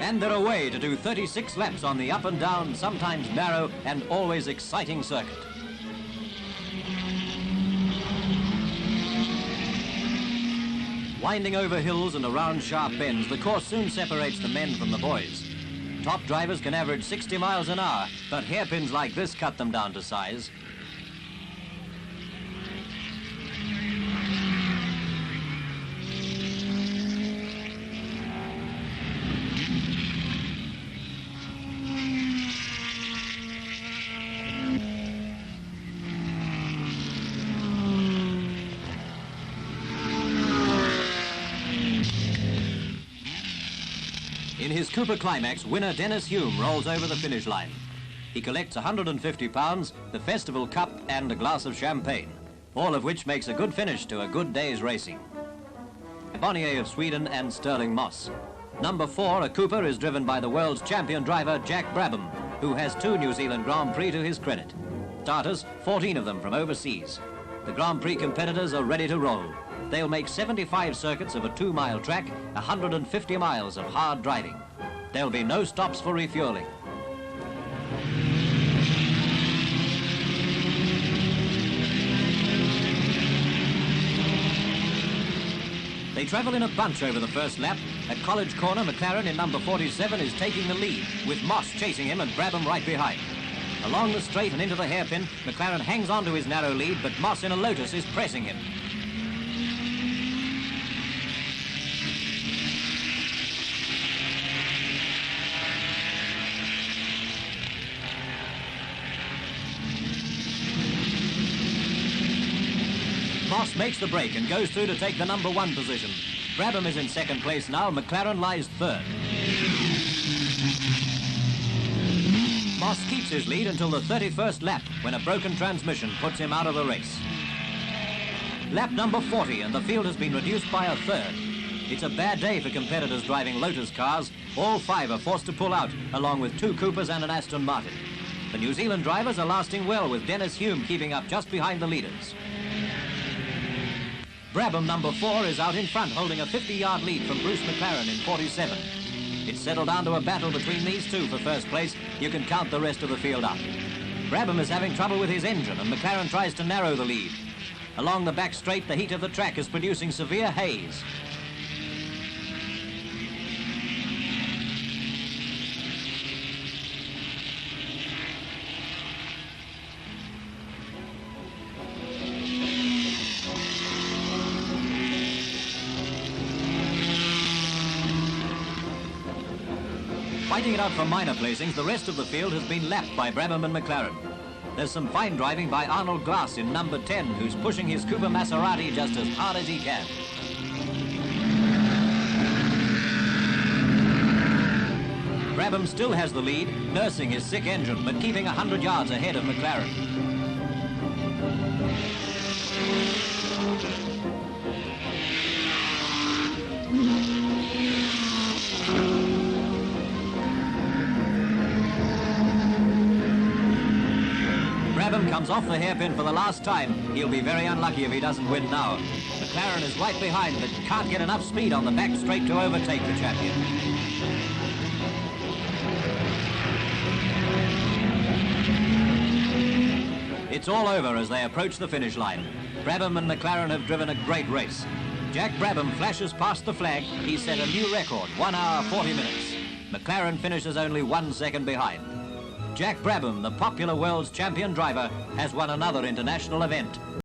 And they're away to do 36 laps on the up and down, sometimes narrow and always exciting circuit. Winding over hills and around sharp bends, the course soon separates the men from the boys. Top drivers can average 60 miles an hour, but hairpins like this cut them down to size. In his Cooper Climax, winner Denny Hulme rolls over the finish line. He collects £150, the Festival Cup and a glass of champagne, all of which makes a good finish to a good day's racing. Bonnier of Sweden and Stirling Moss. Number 4, a Cooper, is driven by the world's champion driver Jack Brabham, who has 2 New Zealand Grand Prix to his credit. Starters, 14 of them from overseas. The Grand Prix competitors are ready to roll. They'll make 75 circuits of a 2-mile track, 150 miles of hard driving. There'll be no stops for refueling. They travel in a bunch over the first lap. At College Corner, McLaren in number 47 is taking the lead, with Moss chasing him and Brabham right behind. Along the straight and into the hairpin, McLaren hangs on to his narrow lead, but Moss in a Lotus is pressing him. Moss makes the break and goes through to take the number 1 position. Brabham is in second place now, McLaren lies third. Moss keeps his lead until the 31st lap, when a broken transmission puts him out of the race. Lap number 40 and the field has been reduced by a third. It's a bad day for competitors driving Lotus cars. All 5 are forced to pull out, along with 2 Coopers and an Aston Martin. The New Zealand drivers are lasting well, with Denny Hulme keeping up just behind the leaders. Brabham, number 4, is out in front, holding a 50-yard lead from Bruce McLaren in 47. It's settled down to a battle between these 2 for first place. You can count the rest of the field up. Brabham is having trouble with his engine, and McLaren tries to narrow the lead. Along the back straight, the heat of the track is producing severe haze. Fighting it out for minor placings, the rest of the field has been lapped by Brabham and McLaren. There's some fine driving by Arnold Glass in number 10, who's pushing his Cooper Maserati just as hard as he can. Brabham still has the lead, nursing his sick engine, but keeping 100 yards ahead of McLaren. Brabham comes off the hairpin for the last time. He'll be very unlucky if he doesn't win now. McLaren is right behind, but can't get enough speed on the back straight to overtake the champion. It's all over as they approach the finish line. Brabham and McLaren have driven a great race. Jack Brabham flashes past the flag. He set a new record, 1 hour, 40 minutes. McLaren finishes only 1 second behind. Jack Brabham, the popular world's champion driver, has won another international event.